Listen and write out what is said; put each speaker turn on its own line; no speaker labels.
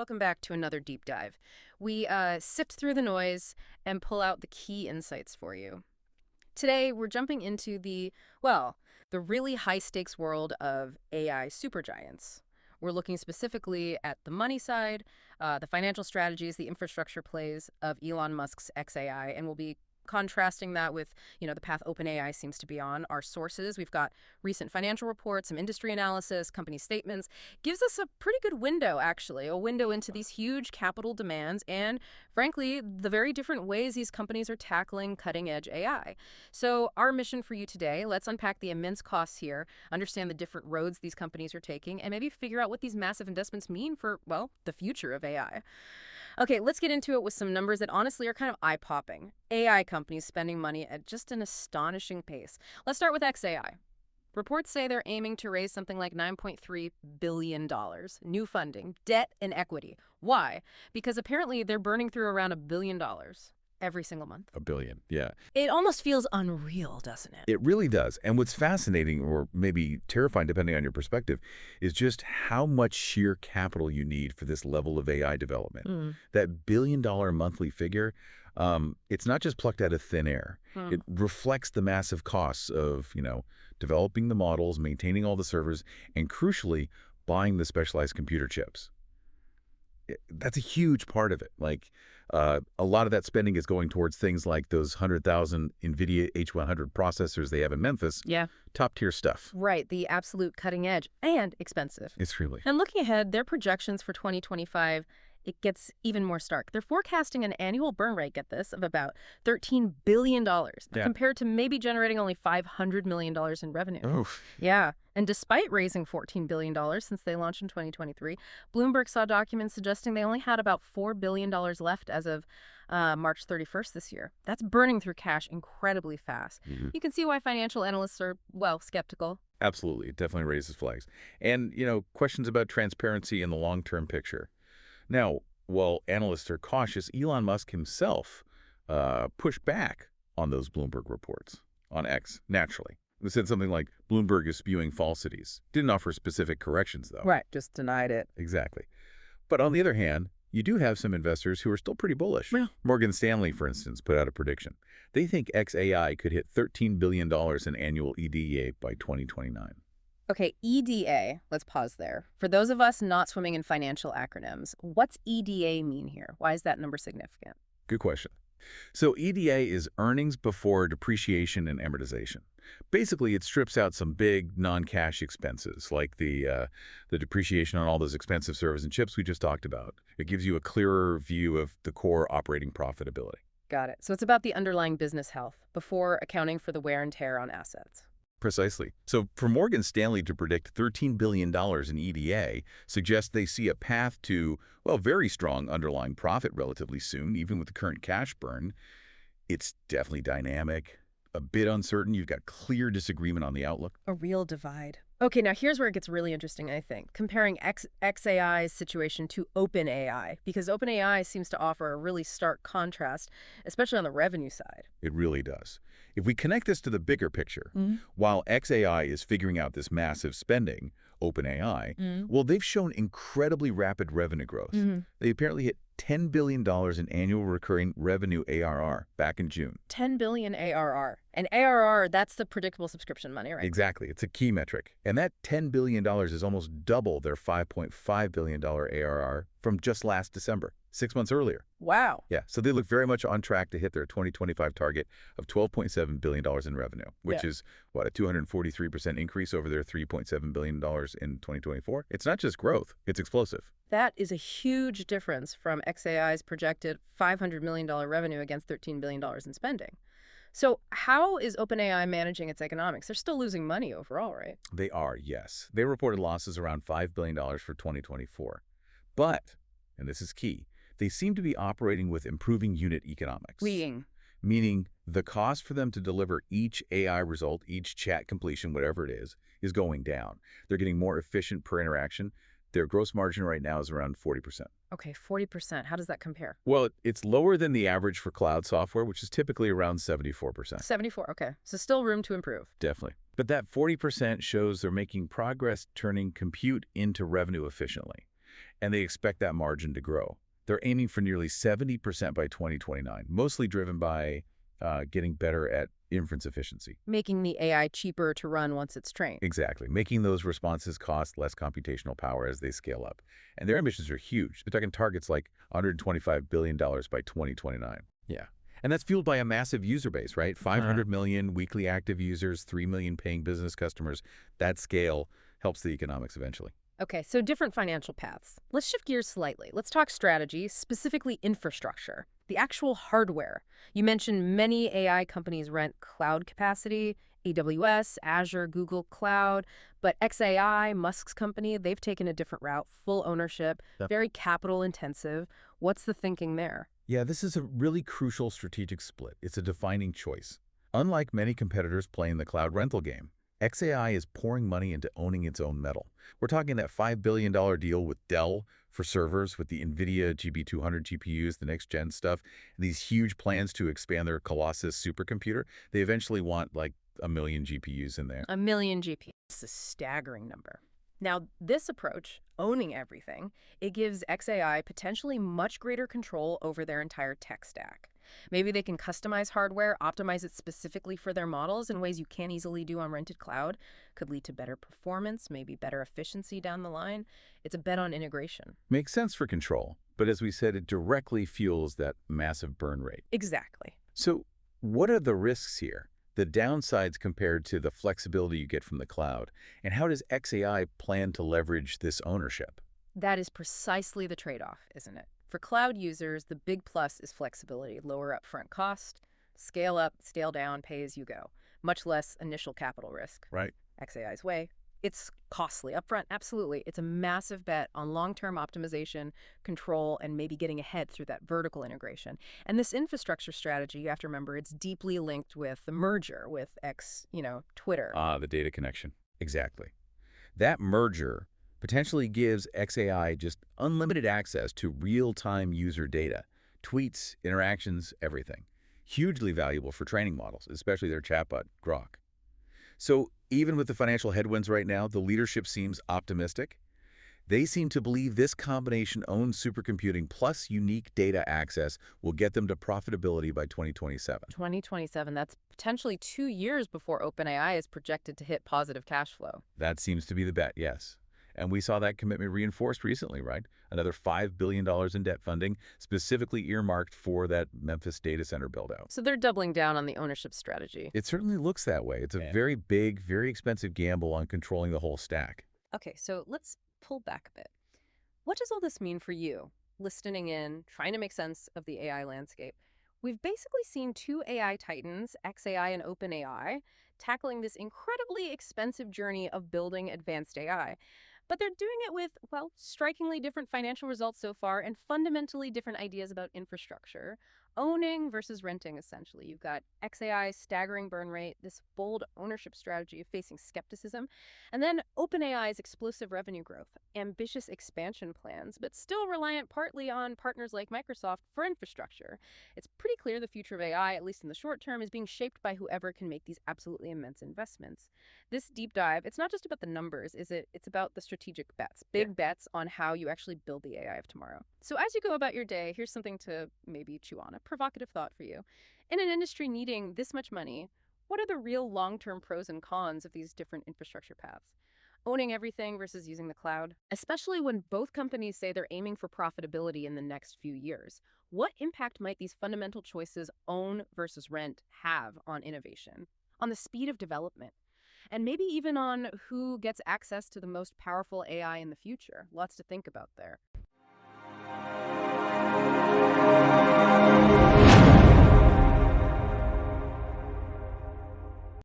Welcome back to another deep dive. We sift through the noise and pull out the key insights for you. Today, we're jumping into the really high-stakes world of AI supergiants. We're looking specifically at the money side, the financial strategies, the infrastructure plays of Elon Musk's xAI, and we'll be contrasting that with, the path OpenAI seems to be on. Our sources, we've got recent financial reports, some industry analysis, company statements. Gives us a pretty good window, actually, a window into these huge capital demands and, frankly, the very different ways these companies are tackling cutting-edge AI. So our mission for you today, let's unpack the immense costs here, understand the different roads these companies are taking, and maybe figure out what these massive investments mean for, the future of AI. Okay, let's get into it with some numbers that honestly are kind of eye-popping. AI companies spending money at just an astonishing pace. Let's start with xAI. Reports say they're aiming to raise something like $9.3 billion. New funding, debt, and equity. Why? Because apparently they're burning through around $1 billion every single month.
A billion, yeah.
It almost feels unreal, doesn't it?
It really does. And what's fascinating, or maybe terrifying depending on your perspective, is just how much sheer capital you need for this level of AI development. That billion-dollar monthly figure, it's not just plucked out of thin air. It reflects the massive costs of, developing the models, maintaining all the servers, and crucially, buying the specialized computer chips. That's a huge part of it. A lot of that spending is going towards things like those 100,000 NVIDIA H100 processors they have in Memphis.
Yeah.
Top-tier stuff.
Right, the absolute cutting edge and expensive.
Extremely.
And looking ahead, their projections for 2025, it gets even more stark. They're forecasting an annual burn rate, get this, of about $13 billion, compared to maybe generating only $500 million in revenue.
Oof.
Yeah. And despite raising $14 billion since they launched in 2023, Bloomberg saw documents suggesting they only had about $4 billion left as of March 31st this year. That's burning through cash incredibly fast. You can see why financial analysts are, skeptical.
Absolutely. It definitely raises flags. And, questions about transparency in the long-term picture. Now, while analysts are cautious, Elon Musk himself pushed back on those Bloomberg reports on X, naturally. They said something like, Bloomberg is spewing falsities. Didn't offer specific corrections, though.
Right, just denied it.
Exactly. But on the other hand, you do have some investors who are still pretty bullish.
Yeah.
Morgan Stanley, for instance, put out a prediction. They think xAI could hit $13 billion in annual EDA by 2029.
Okay, EDA, let's pause there. For those of us not swimming in financial acronyms, what's EDA mean here? Why is that number significant?
Good question. So EDA is earnings before depreciation and amortization. Basically, it strips out some big non-cash expenses, like the depreciation on all those expensive servers and chips we just talked about. It gives you a clearer view of the core operating profitability.
Got it. So it's about the underlying business health before accounting for the wear and tear on assets.
Precisely. So for Morgan Stanley to predict $13 billion in EDA suggests they see a path to, very strong underlying profit relatively soon, even with the current cash burn. It's definitely dynamic, a bit uncertain. You've got clear disagreement on the outlook.
A real divide. Okay, now here's where it gets really interesting, I think, comparing xAI's situation to OpenAI, because OpenAI seems to offer a really stark contrast, especially on the revenue side.
It really does. If we connect this to the bigger picture, while xAI is figuring out this massive spending, OpenAI, they've shown incredibly rapid revenue growth. They apparently hit $10 billion in annual recurring revenue ARR back in June.
10 billion ARR. And ARR, that's the predictable subscription money, right?
Exactly. It's a key metric. And that $10 billion is almost double their $5.5 billion ARR from just last December, 6 months earlier.
Wow.
Yeah, so they look very much on track to hit their 2025 target of $12.7 billion in revenue, which is, a 243% increase over their $3.7 billion in 2024? It's not just growth, it's explosive.
That is a huge difference from xAI's projected $500 million revenue against $13 billion in spending. So how is OpenAI managing its economics? They're still losing money overall, right?
They are, yes. They reported losses around $5 billion for 2024. But, and this is key, they seem to be operating with improving unit economics. Meaning the cost for them to deliver each AI result, each chat completion, whatever it is going down. They're getting more efficient per interaction. Their gross margin right now is around 40%.
Okay, 40%. How does that compare?
Well, it's lower than the average for cloud software, which is typically around 74%.
74, okay. So still room to improve.
Definitely. But that 40% shows they're making progress turning compute into revenue efficiently. and they expect that margin to grow. They're aiming for nearly 70% by 2029, mostly driven by getting better at inference efficiency.
Making the AI cheaper to run once it's trained.
Exactly, making those responses cost less computational power as they scale up. And their ambitions are huge. They're talking targets like $125 billion by 2029. Yeah. And that's fueled by a massive user base, right? 500 million weekly active users, 3 million paying business customers. That scale helps the economics eventually.
Okay, so different financial paths. Let's shift gears slightly. Let's talk strategy, specifically infrastructure, the actual hardware. You mentioned many AI companies rent cloud capacity, AWS, Azure, Google Cloud, but xAI, Musk's company, they've taken a different route, full ownership,
Yep.
very capital intensive. What's the thinking there?
Yeah, this is a really crucial strategic split. It's a defining choice. Unlike many competitors playing the cloud rental game, xAI is pouring money into owning its own metal. We're talking that $5 billion deal with Dell for servers with the NVIDIA GB200 GPUs, the next-gen stuff, and these huge plans to expand their colossal supercomputer. They eventually want like 1 million GPUs in there.
A million GPUs. It's a staggering number. Now, this approach, owning everything, it gives xAI potentially much greater control over their entire tech stack. Maybe they can customize hardware, optimize it specifically for their models in ways you can't easily do on rented cloud. Could lead to better performance, maybe better efficiency down the line. It's a bet on integration.
Makes sense for control, but as we said, it directly fuels that massive burn rate.
Exactly.
So what are the risks here? The downsides compared to the flexibility you get from the cloud? And how does xAI plan to leverage this ownership?
That is precisely the trade-off, isn't it? For cloud users, the big plus is flexibility, lower upfront cost, scale up, scale down, pay as you go. Much less initial capital risk.
Right.
xAI's way. It's costly upfront, absolutely. It's a massive bet on long-term optimization, control, and maybe getting ahead through that vertical integration. And this infrastructure strategy, you have to remember, it's deeply linked with the merger with Twitter.
The data connection. Exactly. That merger potentially gives xAI just unlimited access to real-time user data, tweets, interactions, everything. Hugely valuable for training models, especially their chatbot, Grok. So even with the financial headwinds right now, the leadership seems optimistic. They seem to believe this combination owned supercomputing plus unique data access will get them to profitability by 2027.
2027, that's potentially 2 years before OpenAI is projected to hit positive cash flow.
That seems to be the bet, yes. And we saw that commitment reinforced recently, right? Another $5 billion in debt funding, specifically earmarked for that Memphis data center build-out.
So they're doubling down on the ownership strategy.
It certainly looks that way. It's a very big, very expensive gamble on controlling the whole stack.
Okay, so let's pull back a bit. What does all this mean for you, listening in, trying to make sense of the AI landscape? We've basically seen two AI titans, xAI and OpenAI, tackling this incredibly expensive journey of building advanced AI. But they're doing it with, well, strikingly different financial results so far and fundamentally different ideas about infrastructure. Owning versus renting, essentially. You've got xAI's staggering burn rate, this bold ownership strategy of facing skepticism, and then OpenAI's explosive revenue growth, ambitious expansion plans, but still reliant partly on partners like Microsoft for infrastructure. It's pretty clear the future of AI, at least in the short term, is being shaped by whoever can make these absolutely immense investments. This deep dive, it's not just about the numbers, is it? It's about the strategic bets, big bets on how you actually build the AI of tomorrow. So as you go about your day, here's something to maybe chew on, a provocative thought for you. In an industry needing this much money, what are the real long-term pros and cons of these different infrastructure paths? Owning everything versus using the cloud, especially when both companies say they're aiming for profitability in the next few years. What impact might these fundamental choices, own versus rent, have on innovation, on the speed of development, and maybe even on who gets access to the most powerful AI in the future? Lots to think about there.